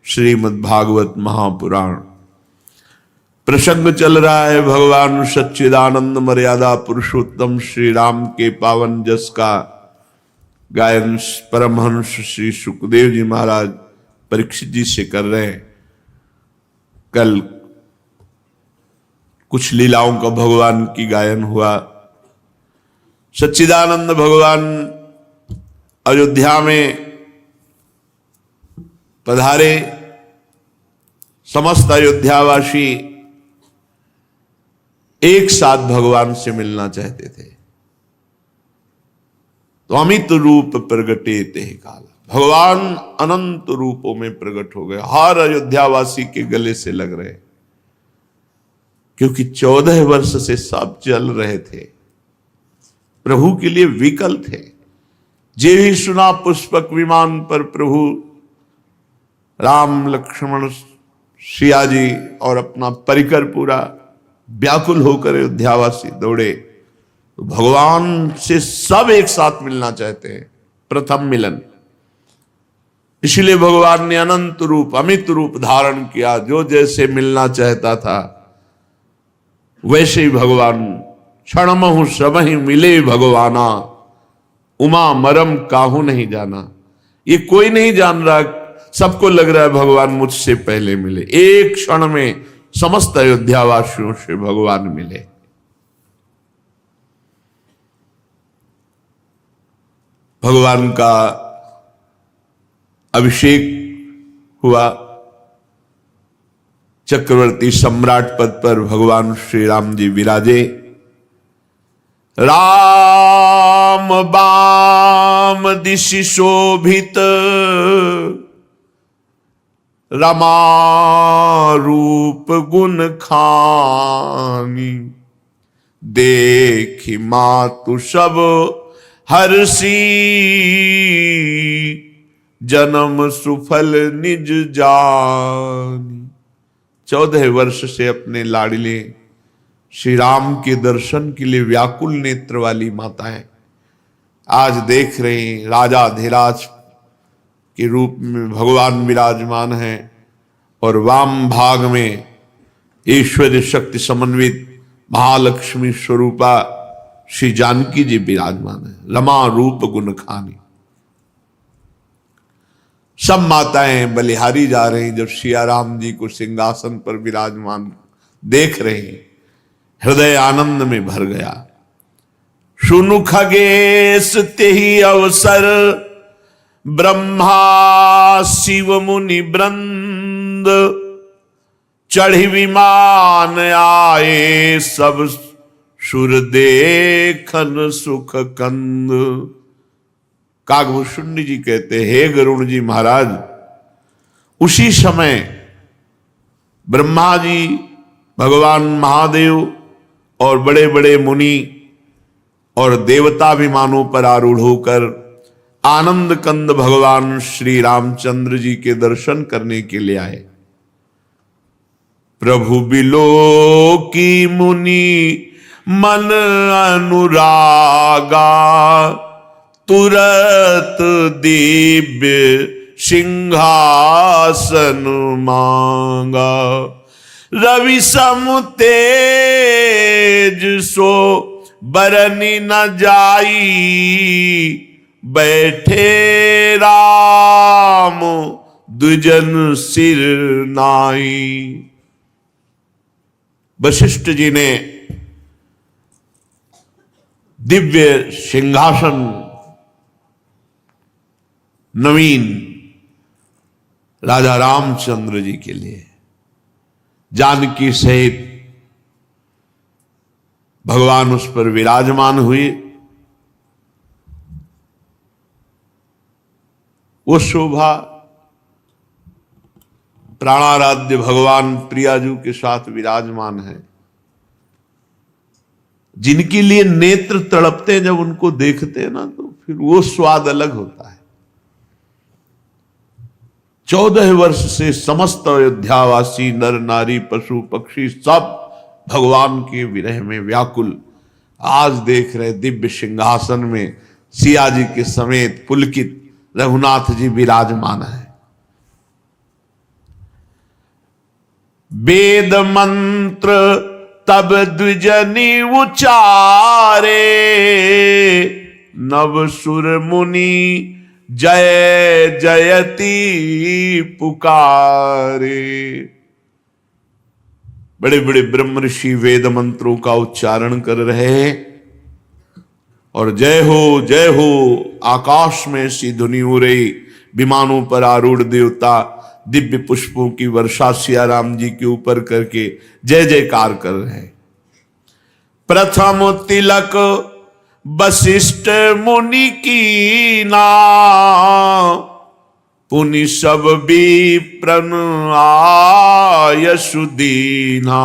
श्रीमद् भागवत महापुराण प्रसंग चल रहा है। भगवान सच्चिदानंद मर्यादा पुरुषोत्तम श्री राम के पावन जस का गायन परमहंस श्री सुखदेव जी महाराज परीक्षित जी से कर रहे हैं। कल कुछ लीलाओं का भगवान की गायन हुआ। सच्चिदानंद भगवान अयोध्या में पधारे। समस्त अयोध्यावासी एक साथ भगवान से मिलना चाहते थे। तो अमित रूप प्रगटे ते काल, भगवान अनंत रूपों में प्रकट हो गए। हर अयोध्यावासी के गले से लग रहे, क्योंकि 14 वर्ष से सब चल रहे थे, प्रभु के लिए विकल थे। जे ही सुना पुष्पक विमान पर प्रभु राम लक्ष्मण सिया जी और अपना परिकर पूरा व्याकुल होकर अयोध्यावासी दौड़े। तो भगवान से सब एक साथ मिलना चाहते हैं, प्रथम मिलन। इसलिए भगवान ने अनंत रूप अमित रूप धारण किया। जो जैसे मिलना चाहता था वैसे ही भगवान क्षणमहु सबहि मिले भगवाना, उमा मरम काहू नहीं जाना। ये कोई नहीं जान रहा, सबको लग रहा है भगवान मुझसे पहले मिले। एक क्षण में समस्त अयोध्यावासियों से भगवान मिले। भगवान का अभिषेक हुआ। चक्रवर्ती सम्राट पद पर भगवान श्री राम जी विराजे। राम बाम दिशि शोभित, रमा रूप गुण खानी। देखी मातु सब हर्षी, जन्म सुफल निज जानी। 14 वर्ष से अपने लाडले श्री राम के दर्शन के लिए व्याकुल नेत्र वाली माताएं आज देख रहे हैं। राजाधिराज के रूप में भगवान विराजमान हैं और वाम भाग में ऐश्वर्य शक्ति समन्वित महालक्ष्मी स्वरूपा श्री जानकी जी विराजमान है। रमा रूप गुण खानी। सब माताएं बलिहारी जा रही जब सिया राम जी को सिंहासन पर विराजमान देख रहे हैं। हृदय आनंद में भर गया। सुनु खगेश तेहि अवसर, ब्रह्मा शिव मुनि वृंद। चढ़ी विमान आए सब, सुर देखन सुख कंद। कागभूषुंडी जी कहते, हे गरुण जी महाराज, उसी समय ब्रह्मा जी, भगवान महादेव और बड़े बड़े मुनि और देवता विमानों पर आरूढ़ होकर आनंद कंद भगवान श्री रामचंद्र जी के दर्शन करने के लिए आए। प्रभु बिलो की मुनि मन अनुरागा, तुरत दिव्य सिंहासन मांगा। रवि सम तेज सो बरनी न जाई, बैठे राम द्विजन सिर नाई। वशिष्ठ जी ने दिव्य सिंहासन नवीन राजा रामचंद्र जी के लिए जानकी सहित भगवान उस पर विराजमान हुए। वो शोभा प्राणाराध्य भगवान प्रियाजू के साथ विराजमान है। जिनके लिए नेत्र तड़पते हैं, जब उनको देखते हैं ना, तो फिर वो स्वाद अलग होता है। 14 वर्ष से समस्त अयोध्यावासी नर नारी पशु पक्षी सब भगवान के विरह में व्याकुल आज देख रहे। दिव्य सिंहासन में सिया जी के समेत पुलकित रघुनाथ जी विराजमान है। वेद मंत्र तब द्विजनि उचारे, नव सुर मुनि जय जयति पुकारे। बड़े बड़े ब्रह्म ऋषि वेद मंत्रों का उच्चारण कर रहे हैं और जय हो आकाश में सी ध्वनि हो रही। विमानों पर आरूढ़ देवता दिव्य पुष्पों की वर्षा सिया राम जी के ऊपर करके जय जयकार कर रहे हैं। प्रथम तिलक वशिष्ठ मुनि की ना, पुनि सब विप्रन आय सुदीना।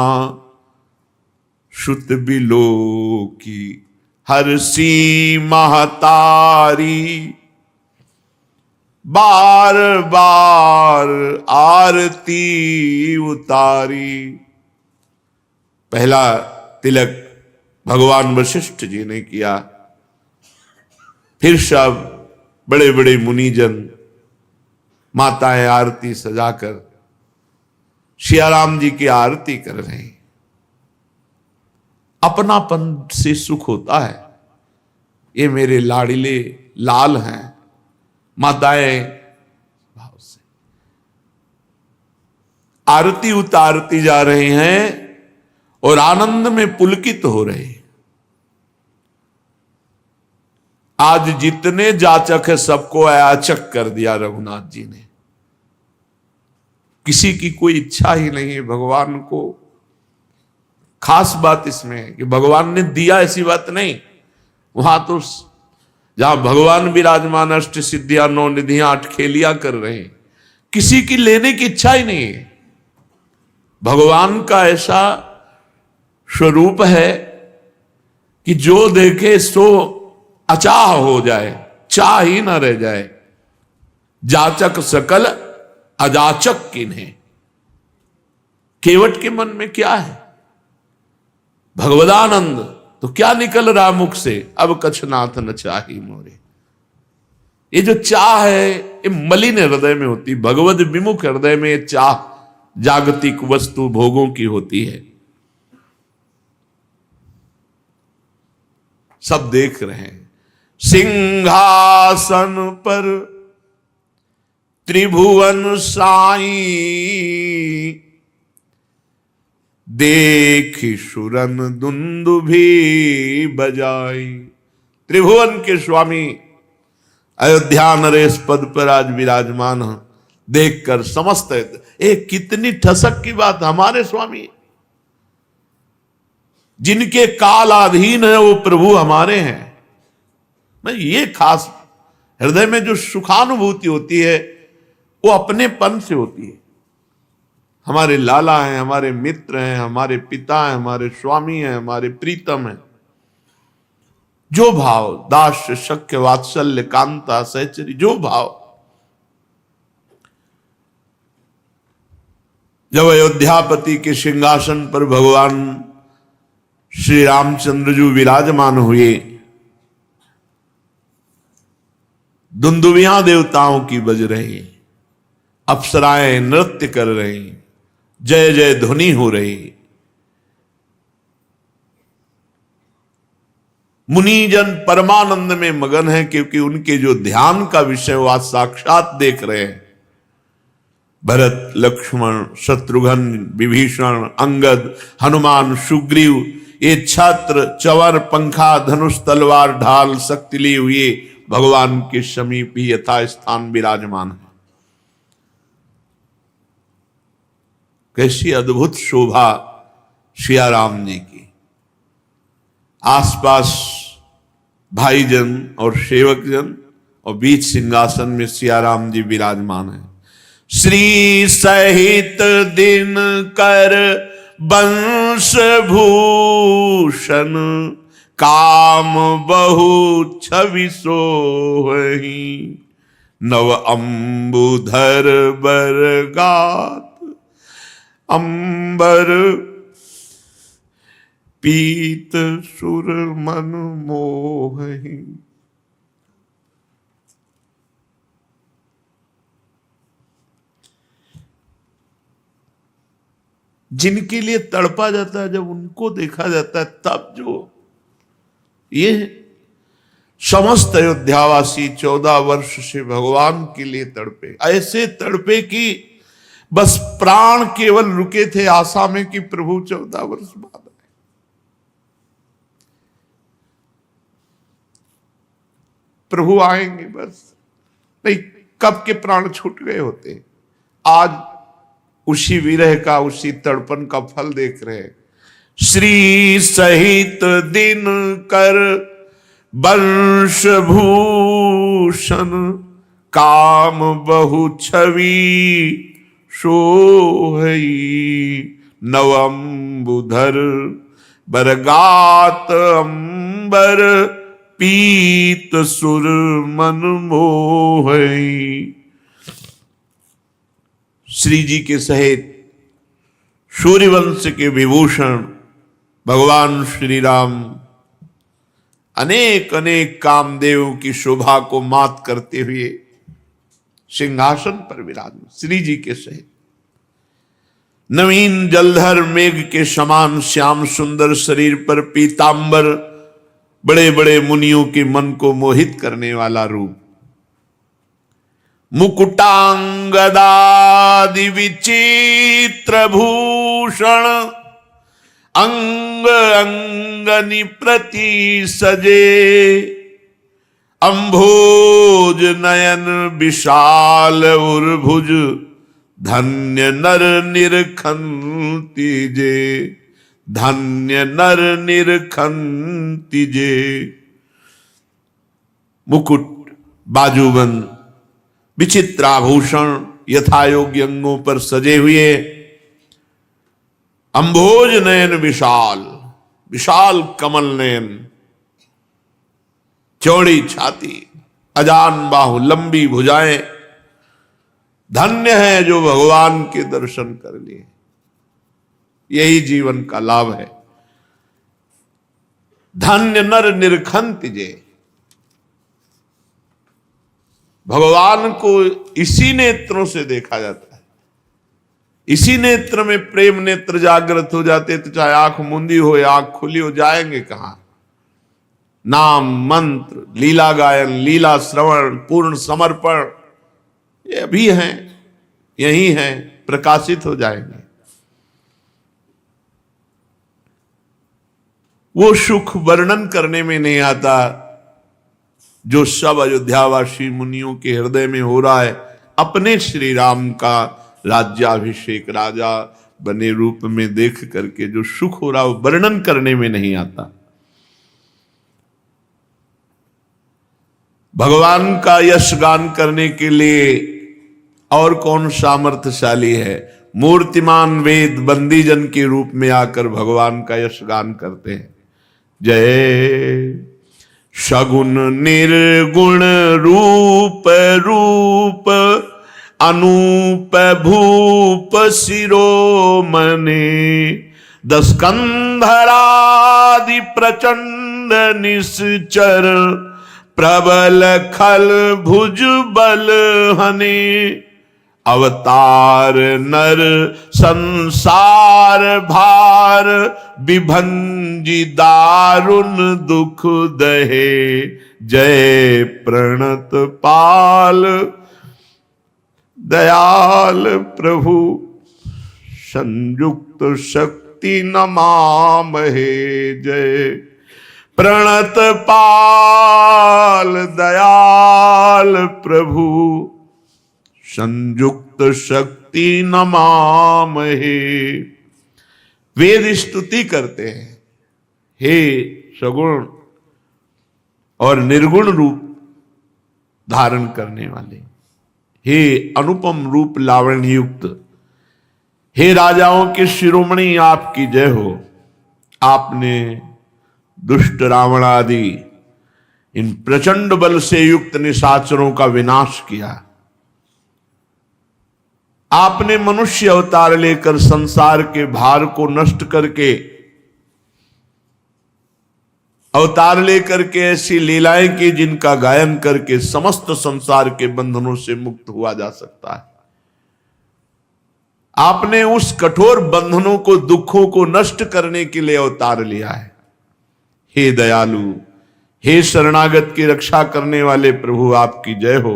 श्रुत बिलो की हर्षी महतारी, बार बार आरती उतारी। पहला तिलक भगवान वशिष्ठ जी ने किया, फिर सब बड़े बड़े मुनिजन माताएं आरती सजाकर सिया राम जी की आरती कर रहे हैं। अपनापन से सुख होता है। ये मेरे लाडले लाल हैं। माताएं भाव से आरती उतारती जा रहे हैं और आनंद में पुलकित हो रहे हैं। आज जितने जाचक है सबको अयाचक कर दिया रघुनाथ जी ने। किसी की कोई इच्छा ही नहीं है भगवान को। खास बात इसमें है कि भगवान ने दिया ऐसी बात नहीं। वहां तो जहां भगवान विराजमान अष्ट सिद्धियां नौ निधियां आठ खेलियां कर रहे हैं, किसी की लेने की इच्छा ही नहीं है। भगवान का ऐसा स्वरूप है कि जो देखे सो अचाह हो जाए, चाह ही ना रह जाए। जाचक सकल अजाचक किन्हें। केवट के मन में क्या है? भगवदानंद। तो क्या निकल रहा मुख से? अब कछनाथ न चाही मोरे। ये जो चाह है ये मलिन हृदय में होती, भगवद विमुख हृदय में ये चाह जागतिक वस्तु भोगों की होती है। सब देख रहे हैं। सिंहासन पर त्रिभुवन साई, देखी सुरन दुंदुभी बजाई। त्रिभुवन के स्वामी अयोध्या नरेश पद पर आज विराजमान हैं। देखकर समस्त एक कितनी ठसक की बात। हमारे स्वामी जिनके कालाधीन है वो प्रभु हमारे हैं। मैं ये खास हृदय में जो सुखानुभूति होती है वो अपनेपन से होती है। हमारे लाला हैं, हमारे मित्र हैं, हमारे पिता हैं, हमारे स्वामी हैं, हमारे प्रीतम हैं। जो भाव दास्य शक्य वात्सल्य कांता सहचरी, जो भाव। जब अयोध्यापति के सिंहासन पर भगवान श्री रामचंद्र जी विराजमान हुए, दुंदुभियां देवताओं की बज रही, अप्सराएं नृत्य कर रही, जय जय ध्वनि हो रही। मुनिजन परमानंद में मगन है क्योंकि उनके जो ध्यान का विषय वो आज साक्षात देख रहे हैं। भरत, लक्ष्मण, शत्रुघ्न, विभीषण, अंगद, हनुमान, सुग्रीव, ये छत्र, चवर, पंखा, धनुष, तलवार, ढाल, शक्ति लिए हुए भगवान के समीप ही यथा स्थान विराजमान है। कैसी अद्भुत शोभा सिया राम जी की। आसपास भाईजन और सेवकजन और बीच सिंहासन में सिया राम जी विराजमान है। श्री सहित दिन कर वंश भूषण, काम बहु छवि सोहि। नव अंबुधर बर गात, अंबर पीत सुर मन मोहि। जिनके लिए तड़पा जाता है, जब उनको देखा जाता है, तब जो ये समस्त अयोध्यावासी 14 वर्ष से भगवान के लिए तड़पे, ऐसे तड़पे कि बस प्राण केवल रुके थे आशा में कि प्रभु 14 वर्ष बाद आए। प्रभु आएंगे, बस नहीं कब के प्राण छूट गए होते। आज उसी विरह का, उसी तड़पन का फल देख रहे हैं। श्री सहित दिन कर वंश भूषण, काम बहु छवि सोहई, नवंबुधर बरगात अंबर, पीत सुर मन मोहई। श्री जी के सहित सूर्यवंश के विभूषण भगवान श्री राम अनेक अनेक कामदेव की शोभा को मात करते हुए सिंहासन पर विराजमान, श्री जी के सहित नवीन जलधर मेघ के समान श्याम सुंदर शरीर पर पीतांबर, बड़े बड़े मुनियों के मन को मोहित करने वाला रूप, मुकुटांगदादि विचित्र भूषण, अंग अंगनि प्रति सजे, अंभोज नयन विशाल उर्भुज, धन्य नर निरखंति जे, धन्य नर निरखंति जे। मुकुट, बाजूबंद, विचित्राभूषण यथा योग्य अंगों पर सजे हुए, अंभोज नयन विशाल, विशाल कमल नयन, चौड़ी छाती, अजान बाहु, लंबी भुजाएं। धन्य है जो भगवान के दर्शन कर लिए, यही जीवन का लाभ है। धन्य नर निरखंत जे, भगवान को इसी नेत्रों से देखा जाता है। इसी नेत्र में प्रेम नेत्र जागृत हो जाते, तो चाहे आंख मूंदी हो या आंख खुली हो, जाएंगे कहां। नाम मंत्र, लीला गायन, लीला श्रवण, पूर्ण समर्पण, ये अभी हैं, यही हैं, प्रकाशित हो जाएंगे। वो सुख वर्णन करने में नहीं आता जो सब अयोध्यावासी मुनियों के हृदय में हो रहा है। अपने श्री राम का राज्याभिषेक राजा बने रूप में देख करके जो सुख हो रहा है, वो वर्णन करने में नहीं आता। भगवान का यश गान करने के लिए और कौन सामर्थ्यशाली है। मूर्तिमान वेद बंदीजन के रूप में आकर भगवान का यश गान करते हैं। जय सगुण निर्गुण रूप रूप, अनूप भूप शिरोमणि, दस्कंधरादि प्रचंड निश्चर, प्रबल खल भुज बल हने, अवतार नर संसार भार, विभंजी दारुण दुख दहे। जय प्रणत पाल दयाल प्रभु, संयुक्त शक्ति नमामहे। जय प्रणत पाल दयाल प्रभु, संयुक्त शक्ति नमामहे। वेद स्तुति करते हैं, हे सगुण और निर्गुण रूप धारण करने वाले, हे अनुपम रूप लावण्य युक्त, हे राजाओं के शिरोमणि, आपकी जय हो। आपने दुष्ट रावण आदि इन प्रचंड बल से युक्त निशाचरों का विनाश किया। आपने मनुष्य अवतार लेकर संसार के भार को नष्ट करके, अवतार लेकर के ऐसी लीलाएं की जिनका गायन करके समस्त संसार के बंधनों से मुक्त हुआ जा सकता है। आपने उस कठोर बंधनों को, दुखों को नष्ट करने के लिए अवतार लिया है। हे दयालु, हे शरणागत की रक्षा करने वाले प्रभु, आपकी जय हो।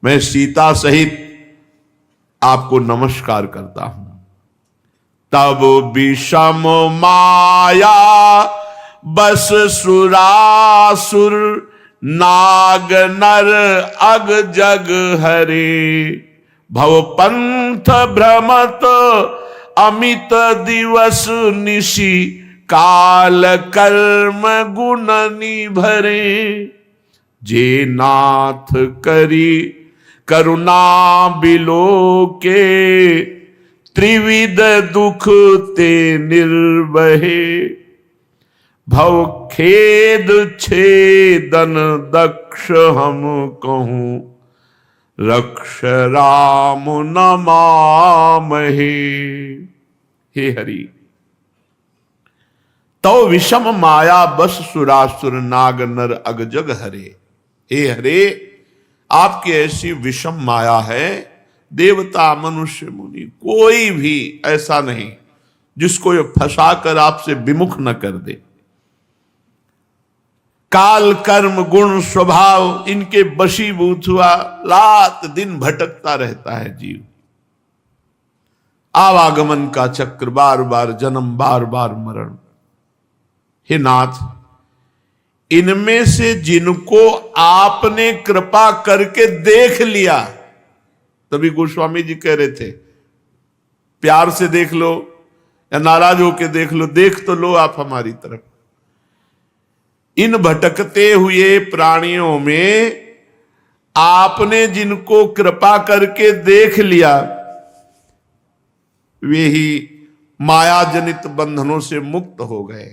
मैं सीता सहित आपको नमस्कार करता हूं। तब विषम माया बस सुरासुर, नाग नर अग जग हरे। भव पंथ भ्रमत अमित दिवस निशि, काल कर्म गुण निभरे। जे नाथ करी करुणा बिलोके, त्रिविध दुख ते निर्वहे। भव खेद छेदन दक्ष हम कहूं, रक्ष राम नमामहे। हे हरि, तो विषम माया बस सुरासुर, नाग नर अग जग हरे। हे हरे, आपकी ऐसी विषम माया है, देवता मनुष्य मुनि कोई भी ऐसा नहीं जिसको ये फंसाकर आपसे विमुख न कर दे। काल कर्म गुण स्वभाव इनके वशीभूत हुआ रात दिन भटकता रहता है जीव। आवागमन का चक्र, बार बार जन्म, बार बार मरण। हे नाथ, इनमें से जिनको आपने कृपा करके देख लिया, तभी गोस्वामी जी कह रहे थे प्यार से देख लो या नाराज होके देख लो, देख तो लो आप हमारी तरफ। इन भटकते हुए प्राणियों में आपने जिनको कृपा करके देख लिया, वे ही माया जनित बंधनों से मुक्त हो गए।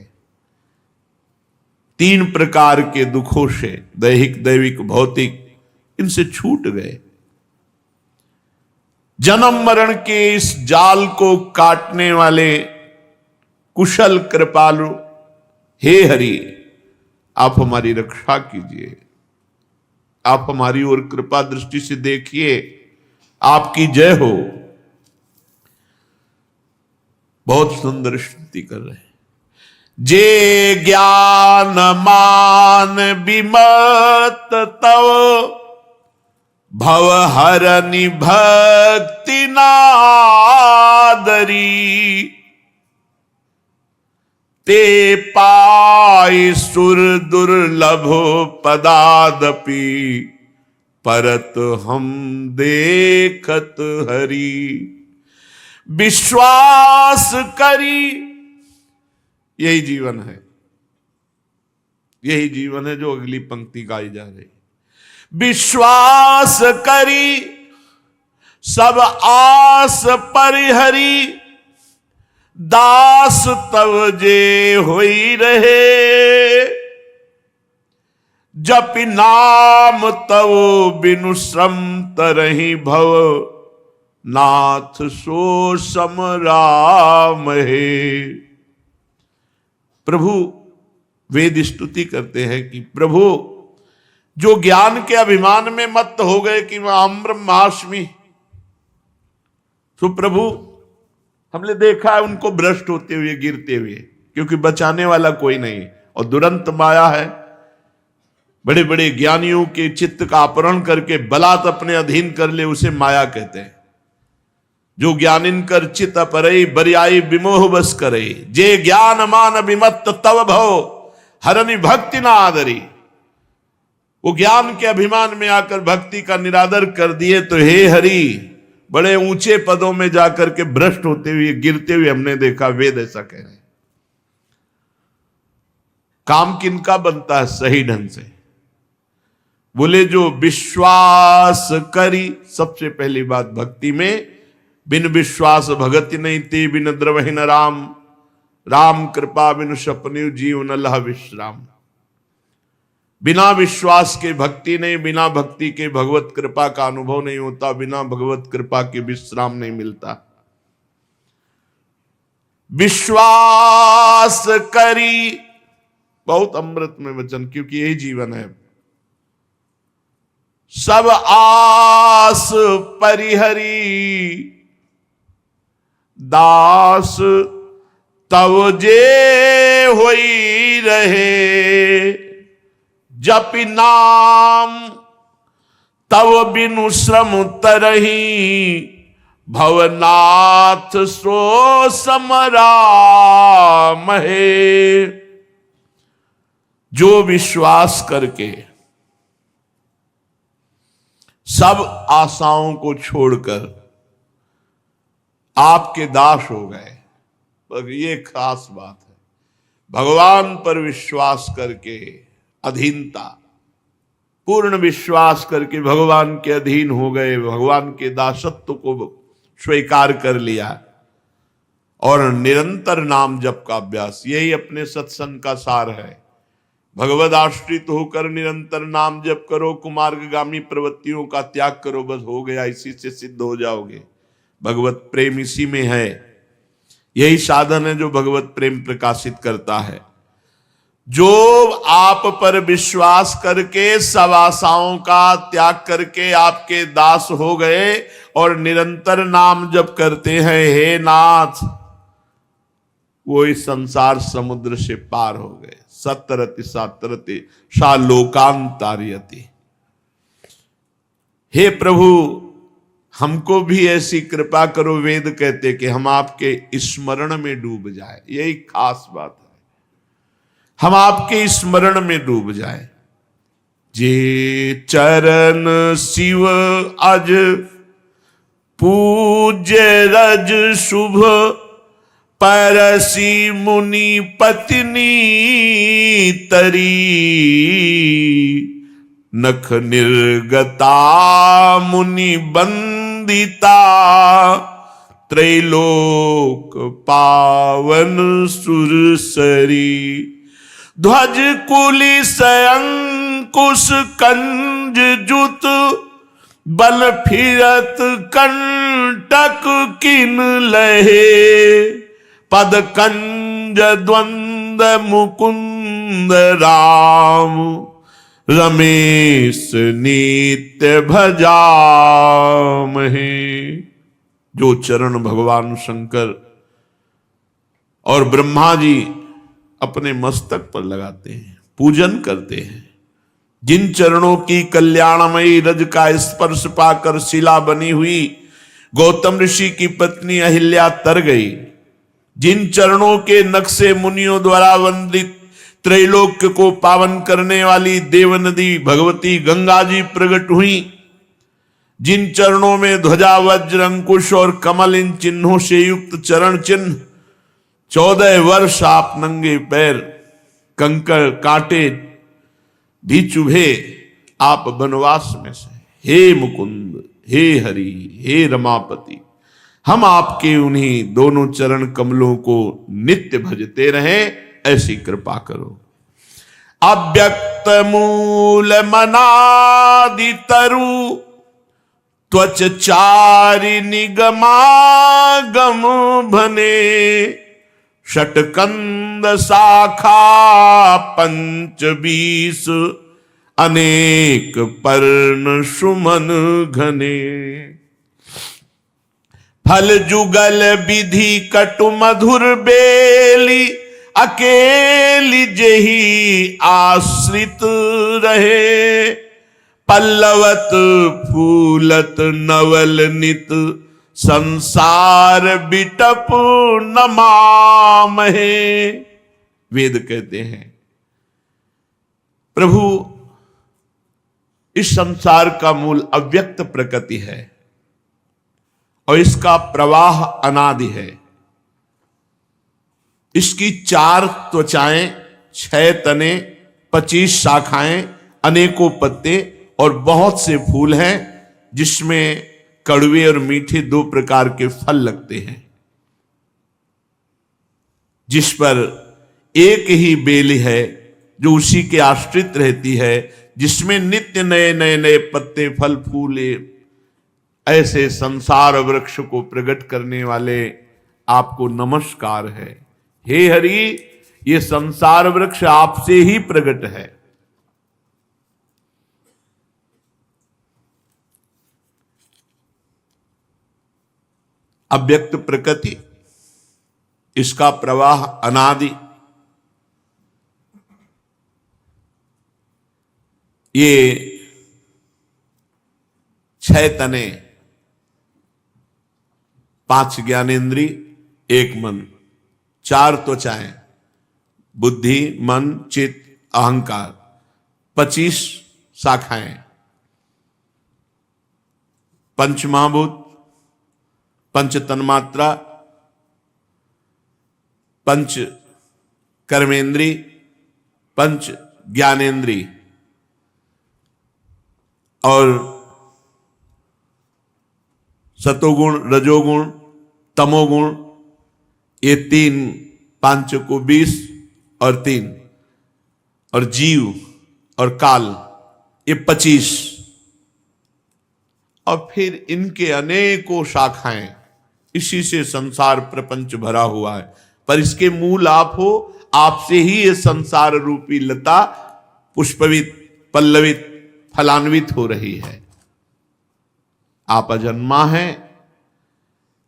3 प्रकार के दुखों से, दैहिक, दैविक, भौतिक, इनसे छूट गए। जन्म मरण के इस जाल को काटने वाले कुशल कृपालु हे हरि, आप हमारी रक्षा कीजिए। आप हमारी ओर कृपा दृष्टि से देखिए। आपकी जय हो। बहुत सुंदर स्तुति कर रहे हैं। जे ज्ञान मान विमत तव, भव हरनि भक्ति नादरी। ते पाई सुर दुर्लभ पदादपि, परत हम देखत हरि। विश्वास करी, यही जीवन है। यही जीवन है जो अगली पंक्ति गाई जा रही। विश्वास करी सब आस परिहरी, दास तव जे होई रहे। जप नाम तव बिनु श्रम तरहि भव, नाथ सो सम राम है। प्रभु वेद स्तुति करते हैं कि प्रभु जो ज्ञान के अभिमान में मत्त हो गए कि मैं अहम ब्रह्मास्मि, तो प्रभु हमने देखा है उनको भ्रष्ट होते हुए, गिरते हुए, क्योंकि बचाने वाला कोई नहीं। और दुरंत माया है, बड़े बड़े ज्ञानियों के चित्त का अपहरण करके बलात् अपने अधीन कर ले, उसे माया कहते हैं। जो ज्ञानिन कर चित अपरई, बरियाई विमोह बस करे। जे ज्ञान मान विमत्त तव भव, हरनि भक्ति ना आदरी। वो ज्ञान के अभिमान में आकर भक्ति का निरादर कर दिए, तो हे हरि, बड़े ऊंचे पदों में जाकर के भ्रष्ट होते हुए, गिरते हुए हमने देखा। वेद ऐसा कह रहे हैं। काम किनका बनता है सही ढंग से? बोले जो विश्वास करी। सबसे पहली बात भक्ति में, बिन विश्वास भगति नहीं ते, बिन द्रवहि न राम। राम कृपा बिनु सपने जीव न लह विश्राम। बिना विश्वास के भक्ति नहीं, बिना भक्ति के भगवत कृपा का अनुभव नहीं होता, बिना भगवत कृपा के विश्राम नहीं मिलता। विश्वास करी, बहुत अमृत में वचन, क्योंकि यही जीवन है। सब आस परिहरी, दास तव जे होई रहे, जपि नाम तव बिनु श्रम तरही, भवनाथ सो समरा महे। जो विश्वास करके सब आशाओं को छोड़कर आपके दास हो गए, पर ये खास बात है, भगवान पर विश्वास करके अधीनता, पूर्ण विश्वास करके भगवान के अधीन हो गए, भगवान के दासत्व को स्वीकार कर लिया और निरंतर नाम जप का अभ्यास, यही अपने सत्संग का सार है। भगवद आश्रित होकर निरंतर नाम जप करो, कुमार्गगामी प्रवृत्तियों का त्याग करो, बस हो गया, इसी से सिद्ध हो जाओगे। भगवत प्रेम इसी में है, यही साधन है जो भगवत प्रेम प्रकाशित करता है। जो आप पर विश्वास करके सब आशाओं का त्याग करके आपके दास हो गए और निरंतर नाम जप करते हैं, हे नाथ, वो इस संसार समुद्र से पार हो गए। सतरति सातरति शालोकांतार्यति। हे प्रभु, हमको भी ऐसी कृपा करो, वेद कहते कि हम आपके स्मरण में डूब जाए, यही खास बात है, हम आपके स्मरण में डूब जाए। जे चरण शिव अज पूज्य रज शुभ, परसी मुनि पत्नी तरी, नख निर्गता मुनि बंदिता, त्रैलोक पावन सुरसरी। ध्वज कुलिस अंकुश कंज जुत, बल फिरत कंटक किन लहे, पद कंज द्वंद मुकुंद राम, रमेश नित्य भजामहे। जो चरण भगवान शंकर और ब्रह्मा जी अपने मस्तक पर लगाते हैं, पूजन करते हैं, जिन चरणों की कल्याणमयी रज का स्पर्श पाकर शिला बनी हुई गौतम ऋषि की पत्नी अहिल्या तर गई, जिन चरणों के नक्शे मुनियों द्वारा वंदित त्रैलोक्य को पावन करने वाली देव नदी भगवती गंगा जी प्रकट हुई, जिन चरणों में ध्वजा वज्र अंकुश और कमल इन चिन्हों से युक्त चरण चिन्ह, 14 वर्ष आप नंगे पैर, कंकड़ कांटे भी चुभे आप वनवास में से, हे मुकुंद, हे हरि, हे रमापति, हम आपके उन्हीं दोनों चरण कमलों को नित्य भजते रहें, ऐसी कृपा करो। अव्यक्त मूल मनादि तरु, त्वच चारि निगमागम भने, षटकंद शाखा पंच 20, अनेक पर्ण सुमन घने। फल जुगल विधि कटु मधुर बेली, अकेली जेहि आश्रित रहे, पल्लवत फूलत नवल नित, संसार बिटप नमामहे। वेद कहते हैं प्रभु इस संसार का मूल अव्यक्त प्रकृति है और इसका प्रवाह अनादि है। इसकी 4 त्वचाएं, 6 तने, 25 शाखाएं, अनेकों पत्ते और बहुत से फूल हैं, जिसमें कड़वे और मीठे 2 प्रकार के फल लगते हैं, जिस पर एक ही बेली है जो उसी के आश्रित रहती है, जिसमें नित्य नए नए नए पत्ते फल फूल, ऐसे संसार वृक्ष को प्रकट करने वाले आपको नमस्कार है। हे हरि, ये संसार वृक्ष आपसे ही प्रकट है। अव्यक्त प्रकृति, इसका प्रवाह अनादि, ये 6 तने, 5 ज्ञानेन्द्रिय, 1 मन, 4 त्वचाएं, बुद्धि, मन, चित्त, अहंकार, 25 शाखाएं, 5 महाभूत, 5 तन्मात्रा, 5 कर्मेंद्रिय, 5 ज्ञानेन्द्रिय और सतोगुण, रजोगुण, तमोगुण, ये 3, 5 को 20 और 3, और जीव और काल ये 25, और फिर इनके अनेकों शाखाएं। इसी से संसार प्रपंच भरा हुआ है, पर इसके मूल आप हो। आपसे ही ये संसार रूपी लता पुष्पवित, पल्लवित, फलान्वित हो रही है। आप अजन्मा हैं,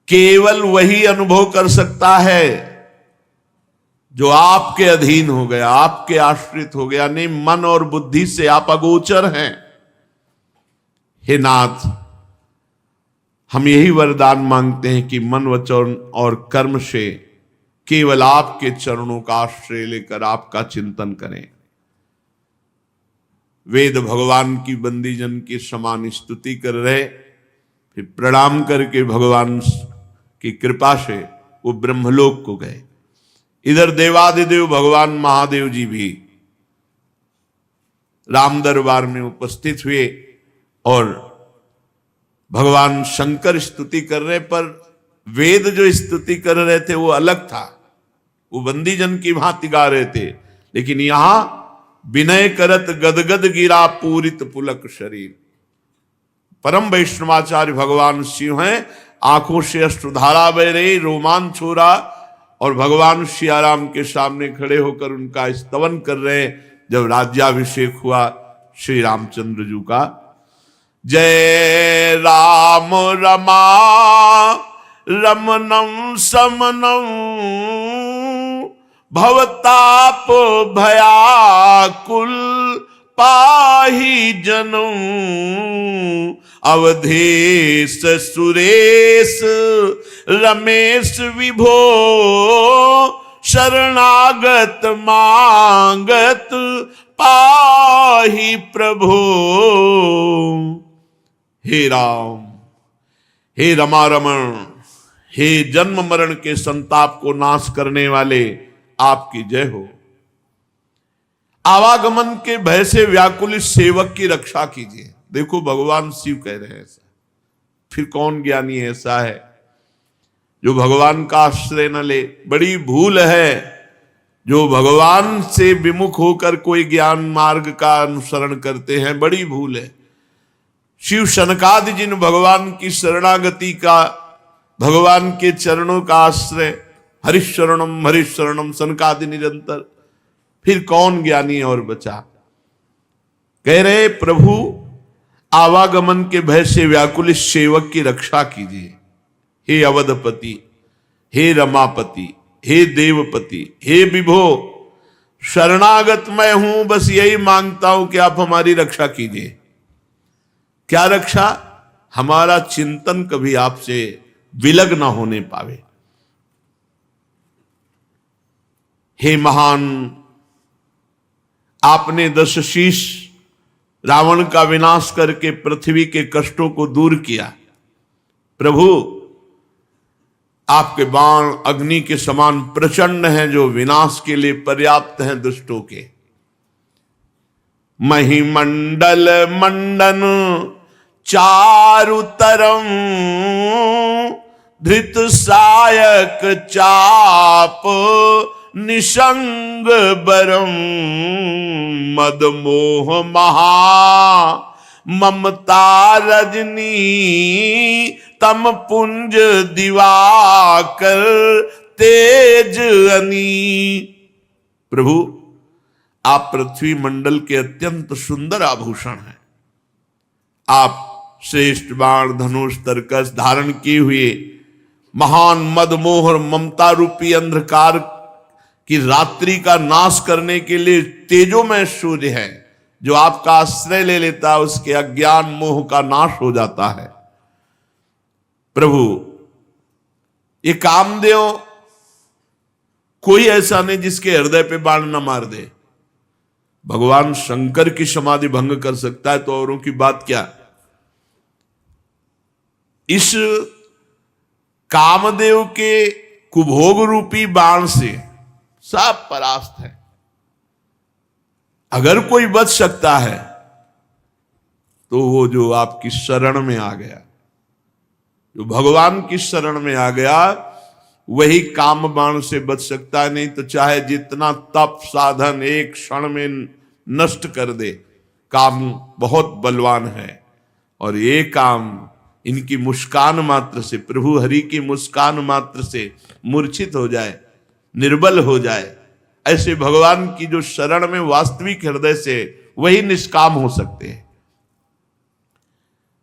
केवल वही अनुभव कर सकता है जो आपके अधीन हो गया, आपके आश्रित हो गया। नहीं, मन और बुद्धि से आप अगोचर हैं। हे नाथ, हम यही वरदान मांगते हैं कि मन, वचन और कर्म से केवल आपके चरणों का आश्रय लेकर आपका चिंतन करें। वेद भगवान की बंदीजन के समान स्तुति कर रहे, फिर प्रणाम करके भगवान की कृपा से वो ब्रह्मलोक को गए। इधर देवादिदेव भगवान महादेव जी भी राम दरबार में उपस्थित हुए और भगवान शंकर स्तुति कर रहे, पर वेद जो स्तुति कर रहे थे वो अलग था, वो बंदीजन की भांति गा रहे थे। लेकिन यहां विनय करत गदगद गिरा पूरित पुलक शरीर। परम वैष्णवाचार्य भगवान शिव हैं, आंखों से अश्रुधारा बह रही, रोमांच हो रहा, और भगवान सियाराम के सामने खड़े होकर उनका स्तवन कर रहे हैं। जब राज्याभिषेक हुआ श्री रामचंद्र जी का, जय राम रमा रमनम समनम भवताप भयाकुल पाहि जनम अवधेश सुरेश रमेश विभो शरणागत मांगत पाहि प्रभो। हे राम, हे रमा रमण, हे जन्म मरण के संताप को नाश करने वाले, आपकी जय हो। आवागमन के भय से व्याकुल सेवक की रक्षा कीजिए। देखो भगवान शिव कह रहे हैं ऐसा। फिर कौन ज्ञानी ऐसा है जो भगवान का आश्रय न ले? बड़ी भूल है जो भगवान से विमुख होकर कोई ज्ञान मार्ग का अनुसरण करते हैं, बड़ी भूल है। शिव शनकादि जिन भगवान की शरणागति का, भगवान के चरणों का आश्रय, हरिशरणम शनकादि निरंतर, फिर कौन ज्ञानी और बचा? कह रहे प्रभु आवागमन के भय से व्याकुल इस सेवक की रक्षा कीजिए। हे अवधपति, हे रमापति, हे देवपति, हे विभो, शरणागत मैं हूं, बस यही मांगता हूं कि आप हमारी रक्षा कीजिए। क्या रक्षा? हमारा चिंतन कभी आपसे विलग ना होने पावे। हे महान, आपने 10 शीश रावण का विनाश करके पृथ्वी के कष्टों को दूर किया। प्रभु, आपके बाण अग्नि के समान प्रचंड हैं, जो विनाश के लिए पर्याप्त हैं दुष्टों के। महिमंडल मंडन चारुतरम धृत सायक चाप निशंग बरम मद मोह महा ममता रजनी तम पुंज दिवाकर तेज अनी। प्रभु, आप पृथ्वी मंडल के अत्यंत सुंदर आभूषण हैं। आप श्रेष्ठ बाण, धनुष, तरकस धारण किए हुए महान मद मोह और ममता रूपी अंधकार की रात्रि का नाश करने के लिए तेजोमय सूर्य है, जो आपका आश्रय ले लेता है उसके अज्ञान मोह का नाश हो जाता है। प्रभु, ये कामदेव कोई ऐसा नहीं जिसके हृदय पे बाण न मार दे। भगवान शंकर की समाधि भंग कर सकता है तो औरों की बात क्या। इस कामदेव के कुभोग रूपी बाण से सब परास्त है। अगर कोई बच सकता है तो वो जो आपकी शरण में आ गया, जो भगवान की शरण में आ गया, वही काम बाण से बच सकता है। नहीं तो चाहे जितना तप साधन एक क्षण में नष्ट कर दे, काम बहुत बलवान है। और ये काम इनकी मुस्कान मात्र से, प्रभु हरि की मुस्कान मात्र से मूर्छित हो जाए, निर्बल हो जाए, ऐसे भगवान की जो शरण में वास्तविक हृदय से, वही निष्काम हो सकते हैं।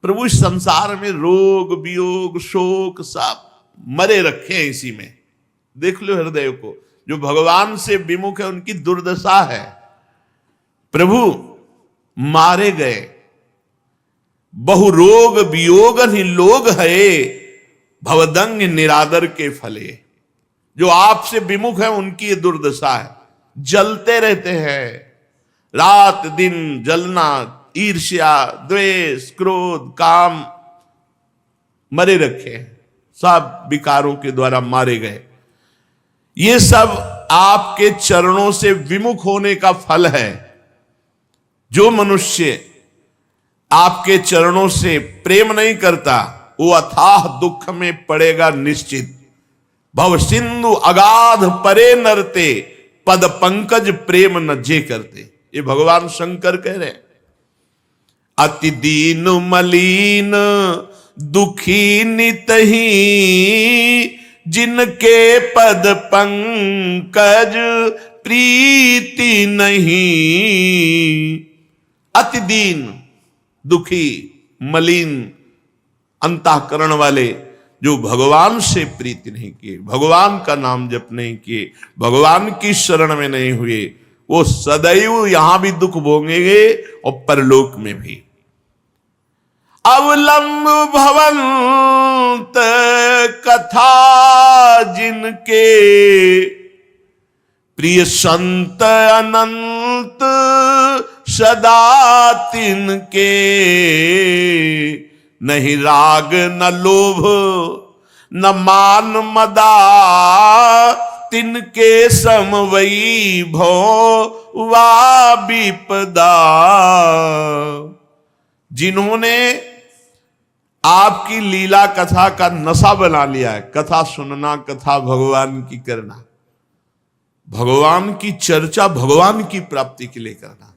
प्रभु इस संसार में रोग वियोग शोक सब मरे रखे हैं इसी में। देख लो हृदय को, जो भगवान से विमुख है उनकी दुर्दशा है। प्रभु मारे गए, बहु रोग वियोग ही लोग है, भवदंग निरादर के फले। जो आपसे विमुख है उनकी ये दुर्दशा है, जलते रहते हैं, रात दिन जलना, ईर्ष्या द्वेष क्रोध काम मरे रखे हैं, सब विकारों के द्वारा मारे गए। ये सब आपके चरणों से विमुख होने का फल है। जो मनुष्य आपके चरणों से प्रेम नहीं करता, वो अथाह दुख में पड़ेगा निश्चित। भव सिंधु अगाध परे नरते, पद पंकज प्रेम न जे करते। ये भगवान शंकर कह रहे हैं। अति दीन मलीन दुखी नितही, जिनके पद पंकज प्रीति नहीं। अति दीन दुखी मलिन अंतःकरण वाले, जो भगवान से प्रीति नहीं किए, भगवान का नाम जप नहीं किए, भगवान की शरण में नहीं हुए, वो सदैव यहां भी दुख भोगेंगे और परलोक में भी। अवलंब भवंत कथा जिनके, प्रिय संत अनंत सदा तिनके। नहीं राग न लोभ न मान मदा, तिनके समवई भो वा विपदा। जिन्होंने आपकी लीला कथा का नशा बना लिया है, कथा सुनना, कथा भगवान की करना, भगवान की चर्चा भगवान की प्राप्ति के लिए करना,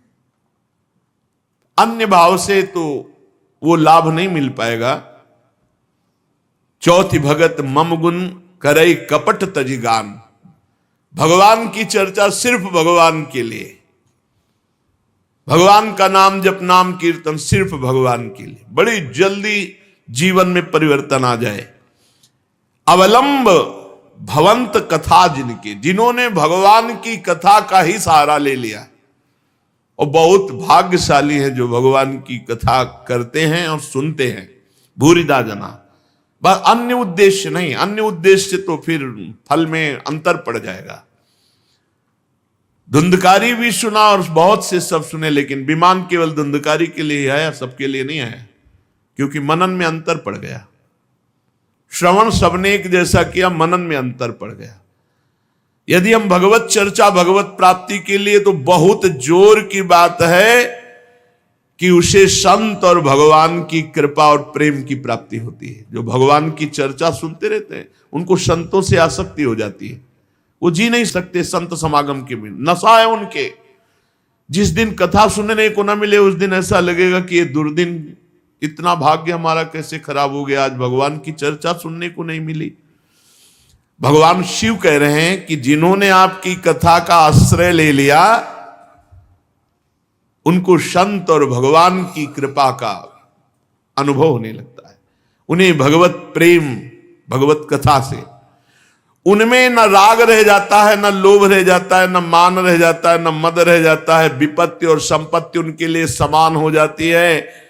अन्य भाव से तो वो लाभ नहीं मिल पाएगा। चौथी भगत मम गुण करई कपट तजिगान। भगवान की चर्चा सिर्फ भगवान के लिए, भगवान का नाम जप नाम कीर्तन सिर्फ भगवान के लिए, बड़ी जल्दी जीवन में परिवर्तन आ जाए। अवलंब भवंत कथा जिनके, जिन्होंने भगवान की कथा का ही सहारा ले लिया, और बहुत भाग्यशाली है जो भगवान की कथा करते हैं और सुनते हैं। भूरिदा जना, बस अन्य उद्देश्य नहीं, अन्य उद्देश्य तो फिर फल में अंतर पड़ जाएगा। धुंधकारी भी सुना और बहुत से सब सुने, लेकिन विमान केवल धुंधकारी के लिए आया, सबके लिए नहीं आया, क्योंकि मनन में अंतर पड़ गया। श्रवण सबने एक जैसा किया, मनन में अंतर पड़ गया। यदि हम भगवत चर्चा भगवत प्राप्ति के लिए, तो बहुत जोर की बात है कि उसे संत और भगवान की कृपा और प्रेम की प्राप्ति होती है। जो भगवान की चर्चा सुनते रहते हैं उनको संतों से आसक्ति हो जाती है, वो जी नहीं सकते संत समागम के बिना, नशा है उनके। जिस दिन कथा सुनने को ना मिले उस दिन ऐसा लगेगा कि ये दुर्दिन, इतना भाग्य हमारा कैसे खराब हो गया, आज भगवान की चर्चा सुनने को नहीं मिली। भगवान शिव कह रहे हैं कि जिन्होंने आपकी कथा का आश्रय ले लिया, उनको संत और भगवान की कृपा का अनुभव होने लगता है, उन्हें भगवत प्रेम भगवत कथा से। उनमें न राग रह जाता है, न लोभ रह जाता है, न मान रह जाता है, न मद रह जाता है। विपत्ति और संपत्ति उनके लिए समान हो जाती है।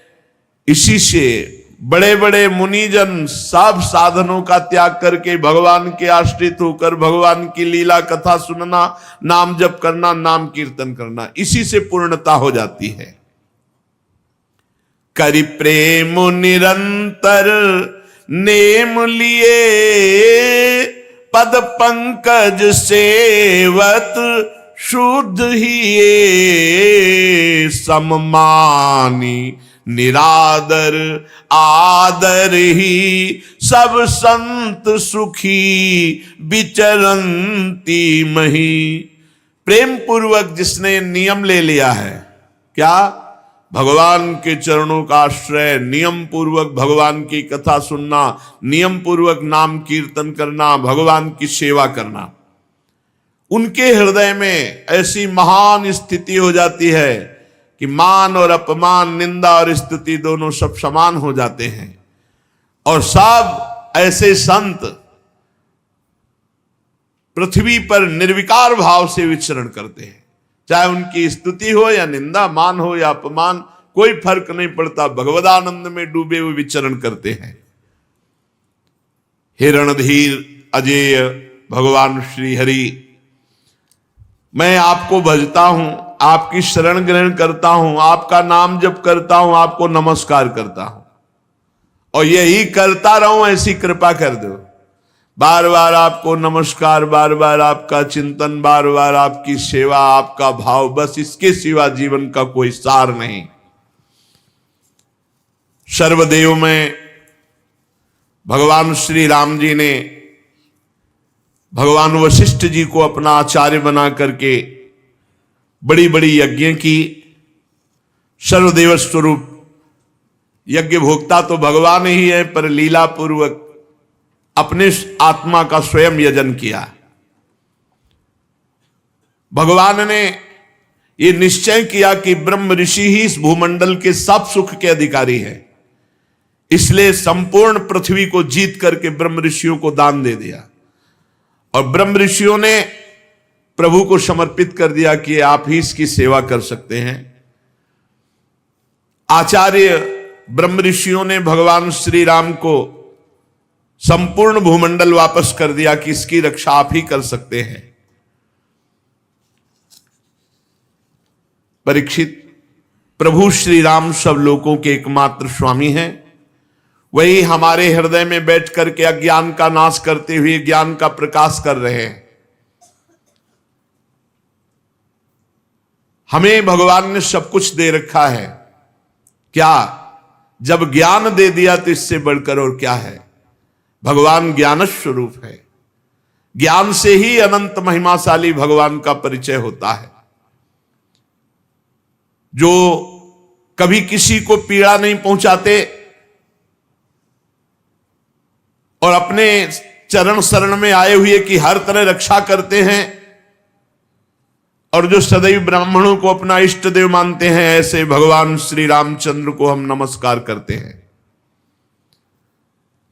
इसी से बड़े बड़े मुनिजन सब साधनों का त्याग करके भगवान के आश्रित होकर भगवान की लीला कथा सुनना, नाम जप करना, नाम कीर्तन करना, इसी से पूर्णता हो जाती है। करि प्रेम निरंतर नेम लिए, पद पंकज सेवत शुद्ध ही सममानी, निरादर आदर ही सब संत सुखी विचरंती मही। प्रेम पूर्वक जिसने नियम ले लिया है, क्या? भगवान के चरणों का आश्रय, नियम पूर्वक भगवान की कथा सुनना, नियम पूर्वक नाम कीर्तन करना, भगवान की सेवा करना, उनके हृदय में ऐसी महान स्थिति हो जाती है कि मान और अपमान, निंदा और स्तुति दोनों सब समान हो जाते हैं। और सब ऐसे संत पृथ्वी पर निर्विकार भाव से विचरण करते हैं। चाहे उनकी स्तुति हो या निंदा, मान हो या अपमान, कोई फर्क नहीं पड़ता, भगवदानंद में डूबे हुए विचरण करते हैं। हिरणधीर अजेय भगवान श्री हरि, मैं आपको भजता हूं, आपकी शरण ग्रहण करता हूं, आपका नाम जप करता हूं, आपको नमस्कार करता हूं, और यही करता रहूं, ऐसी कृपा कर दो। बार बार आपको नमस्कार, बार बार आपका चिंतन, बार बार आपकी सेवा, आपका भाव, बस इसके सिवा जीवन का कोई सार नहीं। सर्वदेव में भगवान श्री राम जी ने भगवान वशिष्ठ जी को अपना आचार्य बना करके बड़ी बड़ी यज्ञ की। सर्वदेव स्वरूप यज्ञ भोक्ता तो भगवान ही है, पर लीला पूर्वक अपने आत्मा का स्वयं यजन किया। भगवान ने यह निश्चय किया कि ब्रह्म ऋषि ही इस भूमंडल के सब सुख के अधिकारी हैं, इसलिए संपूर्ण पृथ्वी को जीत करके ब्रह्म ऋषियों को दान दे दिया। और ब्रह्म ऋषियों ने प्रभु को समर्पित कर दिया कि आप ही इसकी सेवा कर सकते हैं। आचार्य ब्रह्म ऋषियों ने भगवान श्री राम को संपूर्ण भूमंडल वापस कर दिया कि इसकी रक्षा आप ही कर सकते हैं। परीक्षित, प्रभु श्री राम सब लोगों के एकमात्र स्वामी हैं। वही हमारे हृदय में बैठ करके अज्ञान का नाश करते हुए ज्ञान का प्रकाश कर रहे हैं। हमें भगवान ने सब कुछ दे रखा है। क्या? जब ज्ञान दे दिया तो इससे बढ़कर और क्या है? भगवान ज्ञान स्वरूप है। ज्ञान से ही अनंत महिमाशाली भगवान का परिचय होता है। जो कभी किसी को पीड़ा नहीं पहुंचाते और अपने चरण शरण में आए हुए की हर तरह रक्षा करते हैं, और जो सदैव ब्राह्मणों को अपना इष्ट देव मानते हैं, ऐसे भगवान श्री रामचंद्र को हम नमस्कार करते हैं।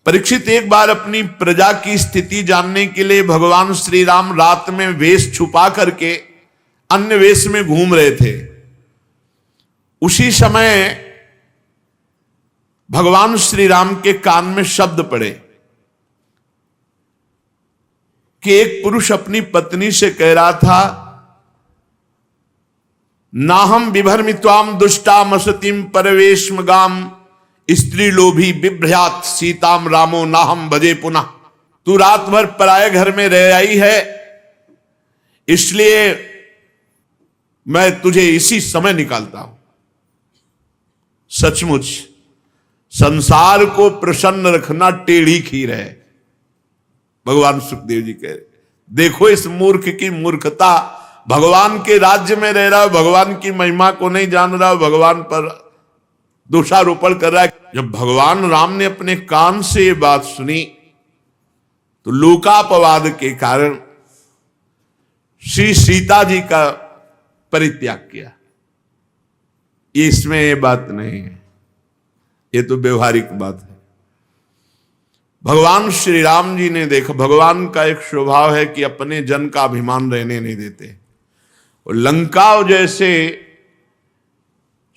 परीक्षित, एक बार अपनी प्रजा की स्थिति जानने के लिए भगवान श्री राम रात में वेश छुपा करके अन्य वेश में घूम रहे थे। उसी समय भगवान श्री राम के कान में शब्द पड़े कि एक पुरुष अपनी पत्नी से कह रहा था, नाहम विभर्मित्वाम दुष्टाम असतिम परवेशम गाम, स्त्री लोभी बिभ्रयात सीताम रामो नाहम भजे पुनः। तू रात भर पराये घर में रह आई है, इसलिए मैं तुझे इसी समय निकालता हूं। सचमुच संसार को प्रसन्न रखना टेढ़ी खीर है। भगवान सुखदेव जी कह रहे, देखो इस मूर्ख की मूर्खता। भगवान के राज्य में रह रहा, भगवान की महिमा को नहीं जान रहा, भगवान पर दोषारोपण कर रहा है। जब भगवान राम ने अपने कान से ये बात सुनी तो लोकापवाद के कारण श्री सीता जी का परित्याग किया। ये इसमें ये बात नहीं है, ये तो व्यवहारिक बात है। भगवान श्री राम जी ने देखा, भगवान का एक स्वभाव है कि अपने जन का अभिमान रहने नहीं देते। और लंका जैसे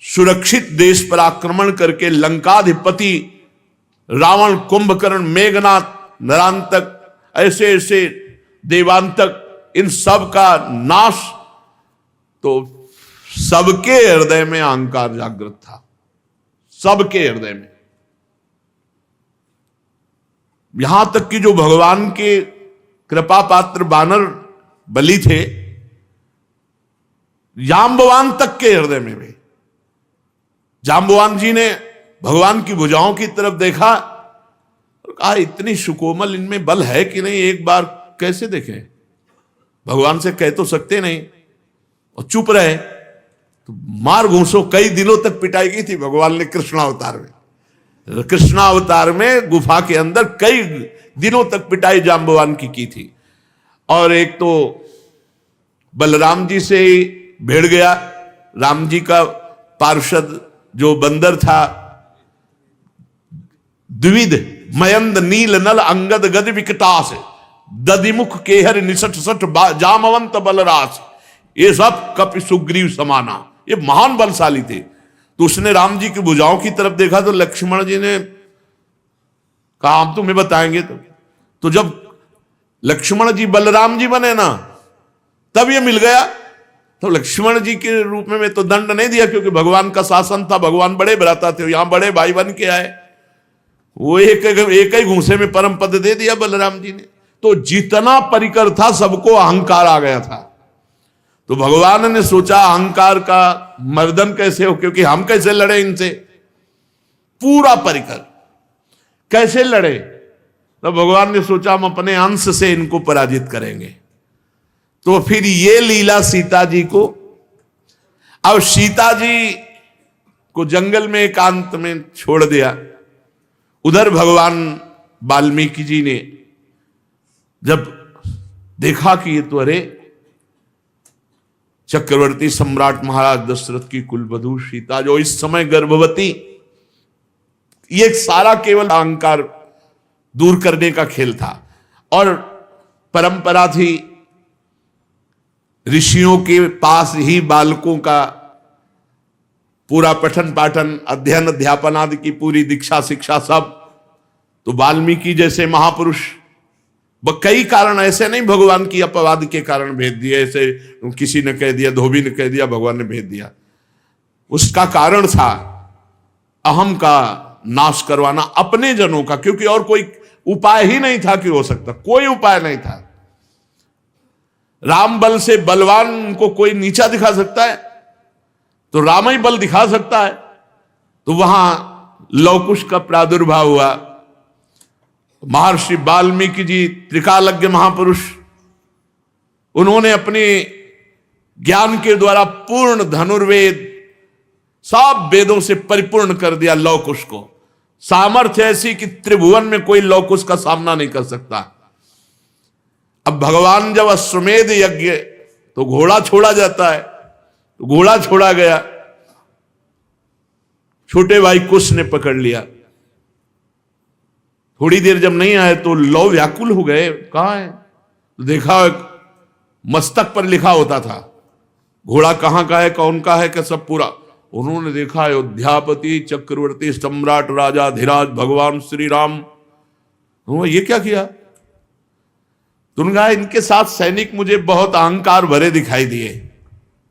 सुरक्षित देश पर आक्रमण करके लंकाधिपति रावण, कुंभकर्ण, मेघनाथ, नरांतक, ऐसे ऐसे देवांतक, इन सब का नाश, तो सबके हृदय में अहंकार जागृत था, सबके हृदय में। यहां तक कि जो भगवान के कृपा पात्र बानर बलि थे, जाम्बवान तक के हृदय में भी, जाम्बवान जी ने भगवान की भुजाओं की तरफ देखा और कहा इतनी सुकोमल इनमें बल है कि नहीं, एक बार कैसे देखें। भगवान से कह तो सकते नहीं और चुप रहे, तो मार घूसो, कई दिनों तक पिटाई की थी भगवान ने कृष्णावतार में। कृष्णावतार में गुफा के अंदर कई दिनों तक पिटाई जाम्बवान की थी। और एक तो बलराम जी से ही भिड़ गया, राम जी का पार्षद जो बंदर था, द्विविध मयंद नील नल अंगद गद विकटास दधिमुख केहर निसठ सठ जामवंत बलरास, ये सब कपि सुग्रीव समाना, ये महान बलशाली थे। तो उसने राम जी की भुजाओं की तरफ देखा तो लक्ष्मण जी ने कहा हम तुम्हें बताएंगे। तो जब लक्ष्मण जी बलराम जी बने ना, तब ये मिल गया। तो लक्ष्मण जी के रूप में तो दंड नहीं दिया, क्योंकि भगवान का शासन था, भगवान बड़े भ्राता थे, यहां बड़े भाई बन के आए, वो एक ही घूंसे में परम पद दे दिया बलराम जी ने। तो जितना परिकर था सबको अहंकार आ गया था। तो भगवान ने सोचा अहंकार का मर्दन कैसे हो, क्योंकि हम कैसे लड़े इनसे, पूरा परिकर कैसे लड़े। तो भगवान ने सोचा हम अपने अंश से इनको पराजित करेंगे। तो फिर ये लीला सीता जी को, अब सीता जी को जंगल में एकांत में छोड़ दिया। उधर भगवान वाल्मीकि जी ने जब देखा कि ये तो अरे चक्रवर्ती सम्राट महाराज दशरथ की कुलवधू सीता जो इस समय गर्भवती, ये सारा केवल अहंकार दूर करने का खेल था। और परंपरा थी ऋषियों के पास ही बालकों का पूरा पठन पाठन, अध्ययन अध्यापन आदि की पूरी दीक्षा शिक्षा सब। तो वाल्मीकि जैसे महापुरुष, कई कारण ऐसे नहीं भगवान की अपवाद के कारण भेज दिए, ऐसे किसी ने कह दिया, धोबी ने कह दिया, भगवान ने भेज दिया। उसका कारण था अहम का नाश करवाना अपने जनों का, क्योंकि और कोई उपाय ही नहीं था कि हो सकता, कोई उपाय नहीं था। राम बल से बलवान को कोई नीचा दिखा सकता है, तो राम ही बल दिखा सकता है। तो वहां लवकुश का प्रादुर्भाव हुआ। महर्षि वाल्मीकि जी त्रिकालज्ञ महापुरुष, उन्होंने अपने ज्ञान के द्वारा पूर्ण धनुर्वेद सब वेदों से परिपूर्ण कर दिया लवकुश को। सामर्थ्य ऐसी कि त्रिभुवन में कोई लवकुश का सामना नहीं कर सकता। अब भगवान जब अश्वमेध यज्ञ, तो घोड़ा छोड़ा जाता है, तो घोड़ा छोड़ा गया, छोटे भाई कुश ने पकड़ लिया। थोड़ी देर जब नहीं आए तो लौ व्याकुल हो गए, कहां है? तो देखा मस्तक पर लिखा होता था घोड़ा कहां का है, कौन का है, क्या सब पूरा। उन्होंने देखा अयोध्यापति चक्रवर्ती सम्राट राजा धीराज भगवान श्री राम। ये क्या किया? तो उन्होंने कहा इनके साथ सैनिक मुझे बहुत अहंकार भरे दिखाई दिए,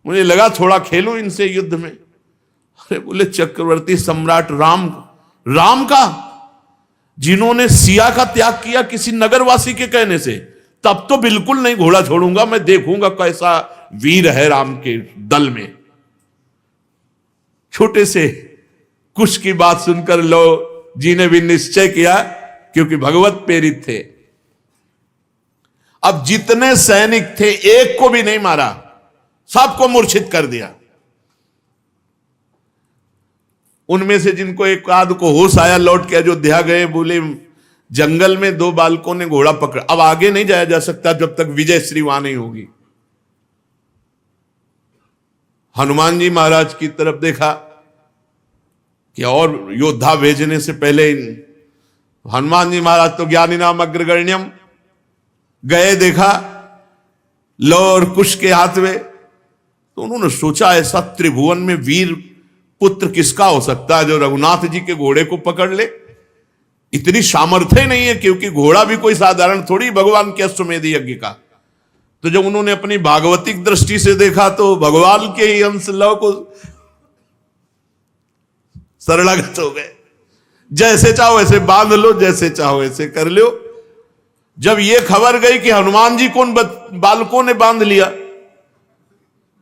मुझे लगा थोड़ा खेलूं इनसे युद्ध में। अरे बोले चक्रवर्ती सम्राट राम, राम का, जिन्होंने सिया का त्याग किया किसी नगरवासी के कहने से, तब तो बिल्कुल नहीं घोड़ा छोड़ूंगा, मैं देखूंगा कैसा वीर है राम के दल में। छोटे से कुश की बात सुनकर लो जी ने भी निश्चय किया, क्योंकि भगवत प्रेरित थे। अब जितने सैनिक थे एक को भी नहीं मारा, सबको मूर्छित कर दिया। उनमें से जिनको एक आध को होश आया लौट के अयोध्या गए, बोले जंगल में दो बालकों ने घोड़ा पकड़ा, अब आगे नहीं जाया जा सकता जब तक विजय श्री वहां नहीं होगी। हनुमान जी महाराज की तरफ देखा कि और योद्धा भेजने से पहले हनुमान जी महाराज तो ज्ञानी नाम अग्रगण्यम, गए देखा लो और कुश के हाथ में, तो उन्होंने सोचा ऐसा त्रिभुवन में वीर पुत्र किसका हो सकता है जो रघुनाथ जी के घोड़े को पकड़ ले। इतनी सामर्थ्य नहीं है, क्योंकि घोड़ा भी कोई साधारण थोड़ी भगवान के अश्वमेध यज्ञ का। तो जब उन्होंने अपनी भागवतिक दृष्टि से देखा तो भगवान के ही अंश लव को शरणागत हो गए। जैसे चाहो वैसे बांध लो, जैसे चाहो वैसे कर लो। जब ये खबर गई कि हनुमान जी को बालकों ने बांध लिया,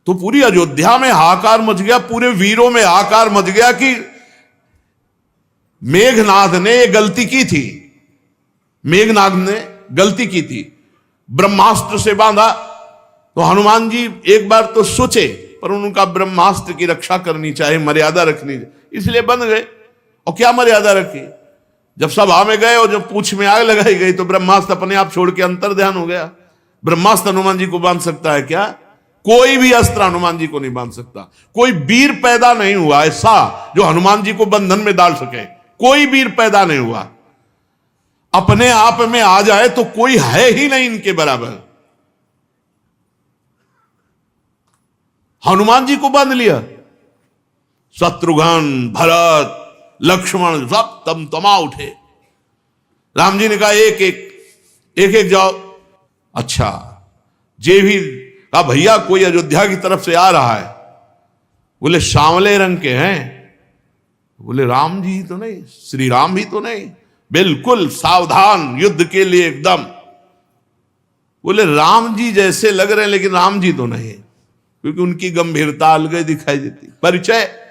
तो पूरी अयोध्या में हाहाकार मच गया, पूरे वीरों में हाहाकार मच गया कि मेघनाद ने ये गलती की थी, मेघनाद ने गलती की थी, ब्रह्मास्त्र से बांधा। तो हनुमान जी एक बार तो सोचे, पर उनका ब्रह्मास्त्र की रक्षा करनी चाहिए, मर्यादा रखनी चाहिए, इसलिए बंध गए। और क्या मर्यादा रखी, जब सभा में गए और जब पूंछ में आग लगाई गई तो ब्रह्मास्त्र अपने आप छोड़ के अंतर ध्यान हो गया। ब्रह्मास्त्र हनुमान जी को बांध सकता है क्या? कोई भी अस्त्र हनुमान जी को नहीं बांध सकता। कोई वीर पैदा नहीं हुआ ऐसा जो हनुमान जी को बंधन में डाल सके, कोई वीर पैदा नहीं हुआ। अपने आप में आ जाए तो कोई है ही नहीं इनके बराबर। हनुमान जी को बांध लिया, शत्रुघ्न, भरत, लक्ष्मण सब तमा उठे। राम जी ने कहा एक एक जाओ। अच्छा, जे भी कहा भैया कोई अयोध्या की तरफ से आ रहा है। बोले सांवले रंग के हैं। बोले राम जी तो नहीं, श्री राम भी तो नहीं, बिल्कुल सावधान युद्ध के लिए एकदम। बोले राम जी जैसे लग रहे हैं लेकिन राम जी तो नहीं, क्योंकि उनकी गंभीरता अलग दिखाई देती। परिचय,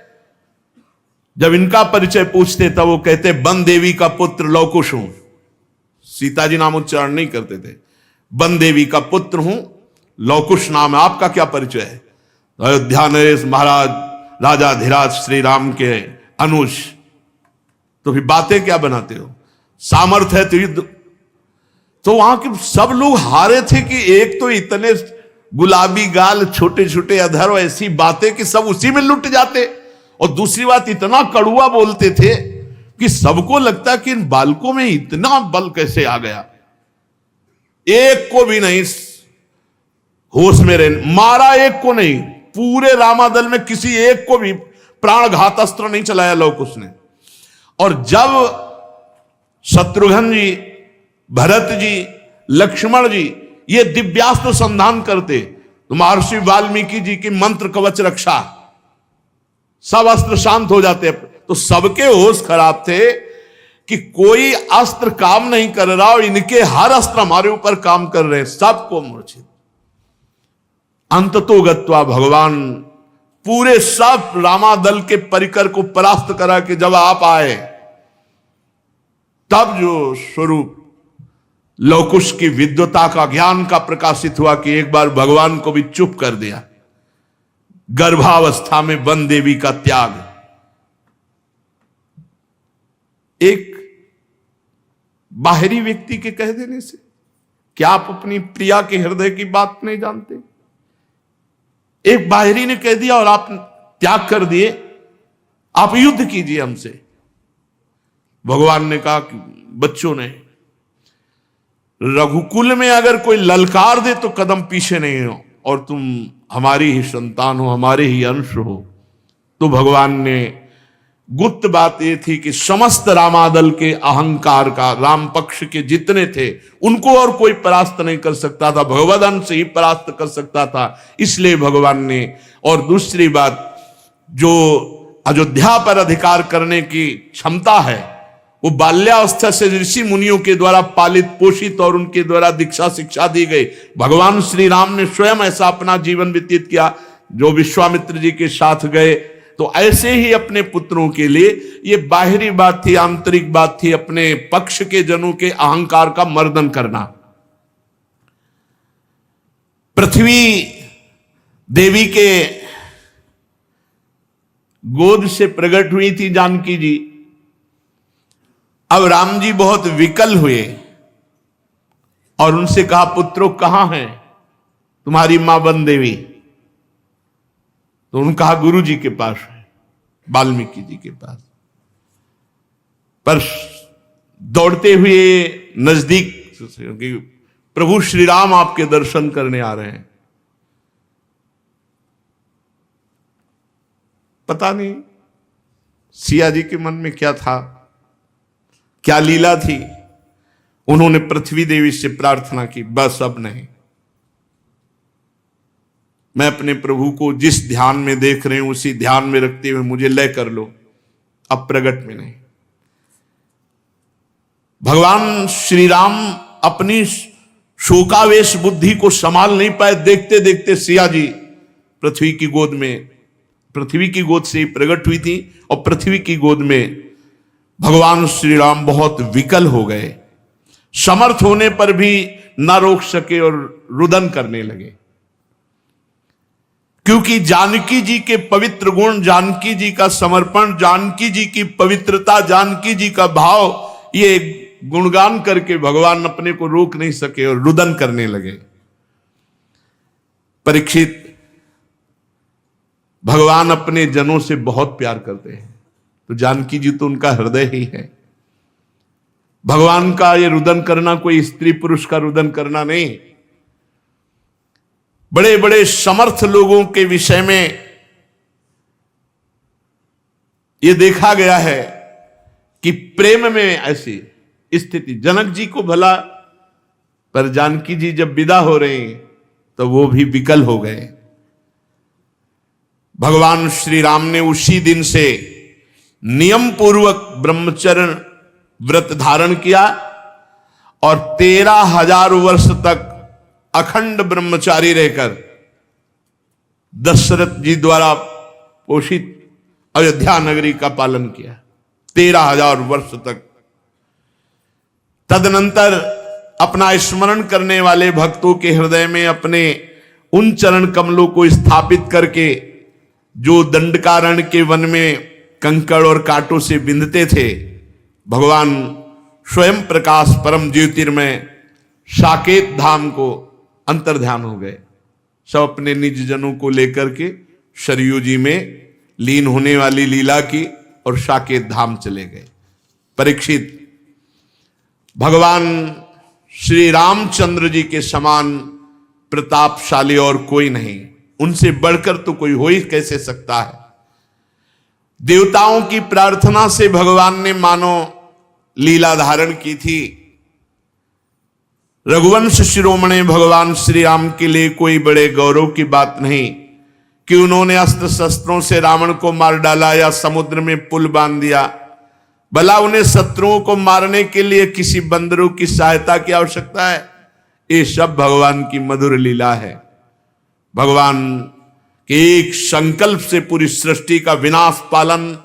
जब इनका परिचय पूछते तब वो कहते वन देवी का पुत्र लवकुश हूं। सीता जी नाम उच्चारण नहीं करते थे। वन देवी का पुत्र हूं, लवकुश नाम है, आपका क्या परिचय है? अयोध्या नरेश महाराज राजा धीराज श्री राम के अनुज। तो फिर बातें क्या बनाते हो? सामर्थ्य है तो युद्ध। तो वहां के सब लोग हारे थे कि एक तो इतने गुलाबी गाल, छोटे छोटे अधर, ऐसी बातें कि सब उसी में लुट जाते, और दूसरी बात इतना कड़ुआ बोलते थे कि सबको लगता कि इन बालकों में इतना बल कैसे आ गया। एक को भी नहीं होश में रहने मारा, एक को नहीं, पूरे रामादल में किसी एक को भी प्राणघात अस्त्र नहीं चलाया लवकुश ने। और जब शत्रुघ्न जी, भरत जी, लक्ष्मण जी ये दिव्यास्त्र संधान करते तो महर्षि वाल्मीकि जी की मंत्र कवच रक्षा, सब अस्त्र शांत हो जाते। तो सबके होश खराब थे कि कोई अस्त्र काम नहीं कर रहा और इनके हर अस्त्र हमारे ऊपर काम कर रहे हैं, सबको मूर्छित। अंततो गत्वा भगवान पूरे सब रामादल के परिकर को परास्त करा के जब आप आए, तब जो स्वरूप लवकुश की विद्वता का, ज्ञान का प्रकाशित हुआ कि एक बार भगवान को भी चुप कर दिया। गर्भावस्था में वन देवी का त्याग, एक बाहरी व्यक्ति के कह देने से क्या आप अपनी प्रिया के हृदय की बात नहीं जानते? एक बाहरी ने कह दिया और आप त्याग कर दिए, आप युद्ध कीजिए हमसे। भगवान ने कहा कि बच्चों ने, रघुकुल में अगर कोई ललकार दे तो कदम पीछे नहीं हो, और तुम हमारी ही संतान हो, हमारे ही अंश हो। तो भगवान ने, गुप्त बात यह थी कि समस्त रामादल के अहंकार का, राम पक्ष के जितने थे उनको और कोई परास्त नहीं कर सकता था, भगवद अंश ही परास्त कर सकता था। इसलिए भगवान ने, और दूसरी बात, जो अयोध्या पर अधिकार करने की क्षमता है वो बाल्यावस्था से ऋषि मुनियों के द्वारा पालित पोषित और उनके द्वारा दीक्षा शिक्षा दी गई। भगवान श्री राम ने स्वयं ऐसा अपना जीवन व्यतीत किया, जो विश्वामित्र जी के साथ गए। तो ऐसे ही अपने पुत्रों के लिए ये बाहरी बात थी, आंतरिक बात थी, अपने पक्ष के जनों के अहंकार का मर्दन करना। पृथ्वी देवी के गोद से प्रकट हुई थी जानकी जी। अब राम जी बहुत विकल हुए और उनसे कहा, पुत्रों कहां है तुम्हारी मां वन देवी? तो उन्होंने कहा गुरु जी के पास है, वाल्मीकि जी के पास। पर दौड़ते हुए नजदीक, क्योंकि प्रभु श्री राम आपके दर्शन करने आ रहे हैं। पता नहीं सिया जी के मन में क्या था, क्या लीला थी। उन्होंने पृथ्वी देवी से प्रार्थना की, बस अब नहीं, मैं अपने प्रभु को जिस ध्यान में देख रहे हूं उसी ध्यान में रखते हुए मुझे लय कर लो, अब प्रगट में नहीं। भगवान श्री राम अपनी शोकावेश बुद्धि को संभाल नहीं पाए, देखते देखते सिया जी पृथ्वी की गोद से ही प्रकट हुई थी, और पृथ्वी की गोद में भगवान श्री राम बहुत विकल हो गए, समर्थ होने पर भी ना रोक सके और रुदन करने लगे। क्योंकि जानकी जी के पवित्र गुण, जानकी जी का समर्पण, जानकी जी की पवित्रता, जानकी जी का भाव, ये गुणगान करके भगवान अपने को रोक नहीं सके और रुदन करने लगे। परीक्षित, भगवान अपने जनों से बहुत प्यार करते हैं, तो जानकी जी तो उनका हृदय ही है। भगवान का ये रुदन करना कोई स्त्री पुरुष का रुदन करना नहीं। बड़े बड़े समर्थ लोगों के विषय में यह देखा गया है कि प्रेम में ऐसी स्थिति, जनक जी को भला, पर जानकी जी जब विदा हो रहे हैं तो वो भी विकल हो गए। भगवान श्री राम ने उसी दिन से नियम पूर्वक ब्रह्मचर्य व्रत धारण किया और 13,000 वर्ष तक अखंड ब्रह्मचारी रहकर दशरथ जी द्वारा पोषित अयोध्या नगरी का पालन किया 13,000 वर्ष तक। तदनंतर अपना स्मरण करने वाले भक्तों के हृदय में अपने उन चरण कमलों को स्थापित करके, जो दंडकारण्य के वन में कंकड़ और कांटों से बिंधते थे, भगवान स्वयं प्रकाश परम ज्योतिर्मय साकेत धाम को अंतर्ध्यान हो गए। सब अपने निज जनों को लेकर के सरयू जी में लीन होने वाली लीला की और साकेत धाम चले गए। परीक्षित, भगवान श्री रामचंद्र जी के समान प्रतापशाली और कोई नहीं, उनसे बढ़कर तो कोई हो ही कैसे सकता है। देवताओं की प्रार्थना से भगवान ने मानो लीला धारण की थी। रघुवंश शिरोमणि भगवान श्री राम के लिए कोई बड़े गौरव की बात नहीं कि उन्होंने अस्त्र शस्त्रों से रावण को मार डाला या समुद्र में पुल बांध दिया। भला उन्हें शत्रुओं को मारने के लिए किसी बंदरों की सहायता की आवश्यकता है? ये सब भगवान की मधुर लीला है। भगवान के एक संकल्प से पूरी सृष्टि का विनाश, पालन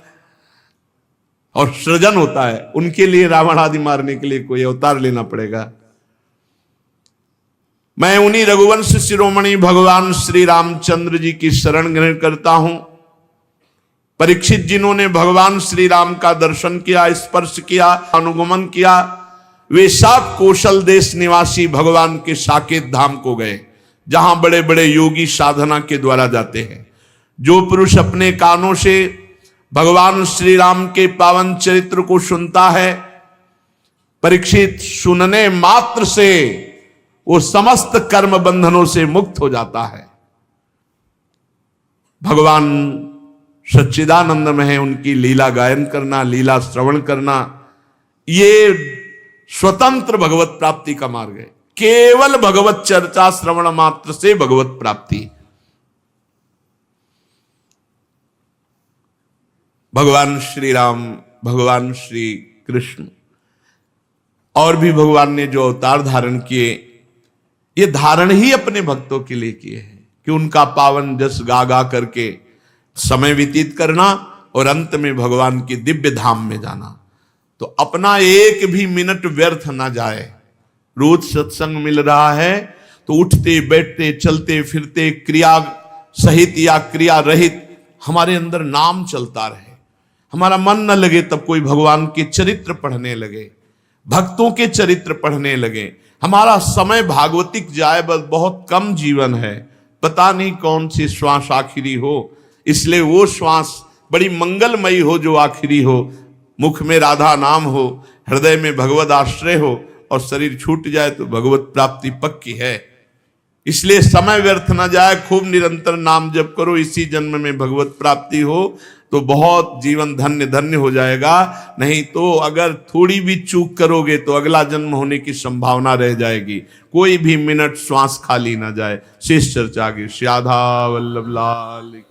और सृजन होता है। उनके लिए रावण आदि मारने के लिए कोई अवतार लेना पड़ेगा? मैं उन्हीं रघुवंश शिरोमणि भगवान श्री रामचंद्र जी की शरण ग्रहण करता हूं। परीक्षित, जिन्होंने भगवान श्री राम का दर्शन किया, स्पर्श किया, अनुगमन किया, वे सब कौशल देश निवासी भगवान के साकेत धाम को गए, जहां बड़े बड़े योगी साधना के द्वारा जाते हैं। जो पुरुष अपने कानों से भगवान श्री राम के पावन चरित्र को सुनता है, परीक्षित, सुनने मात्र से वो समस्त कर्म बंधनों से मुक्त हो जाता है। भगवान सच्चिदानंद में है, उनकी लीला गायन करना, लीला श्रवण करना, ये स्वतंत्र भगवत प्राप्ति का मार्ग है। केवल भगवत चर्चा श्रवण मात्र से भगवत प्राप्ति। भगवान श्री राम, भगवान श्री कृष्ण और भी भगवान ने जो अवतार धारण किए, ये धारण ही अपने भक्तों के लिए किए हैं कि उनका पावन जस गा गा करके समय व्यतीत करना और अंत में भगवान की दिव्य धाम में जाना। तो अपना एक भी मिनट व्यर्थ ना जाए। रोज सत्संग मिल रहा है तो उठते बैठते चलते फिरते क्रिया सहित या क्रिया रहित हमारे अंदर नाम चलता रहे। हमारा मन न लगे तब कोई भगवान के चरित्र पढ़ने लगे, भक्तों के चरित्र पढ़ने लगे। हमारा समय भागवतिक जाए, बस बहुत कम जीवन है, पता नहीं कौन सी श्वास आखिरी हो, इसलिए वो श्वास बड़ी मंगलमयी हो जो आखिरी हो, मुख में राधा नाम हो, हृदय में भगवत आश्रय हो और शरीर छूट जाए तो भगवत प्राप्ति पक्की है। इसलिए समय व्यर्थ ना जाए, खूब निरंतर नाम जप करो, इसी जन्म में भगवत प्राप्ति हो तो बहुत जीवन धन्य धन्य हो जाएगा। नहीं तो अगर थोड़ी भी चूक करोगे तो अगला जन्म होने की संभावना रह जाएगी, कोई भी मिनट श्वास खाली ना जाए। शेष चर्चा आगे। श्री राधा वल्लभ लाल।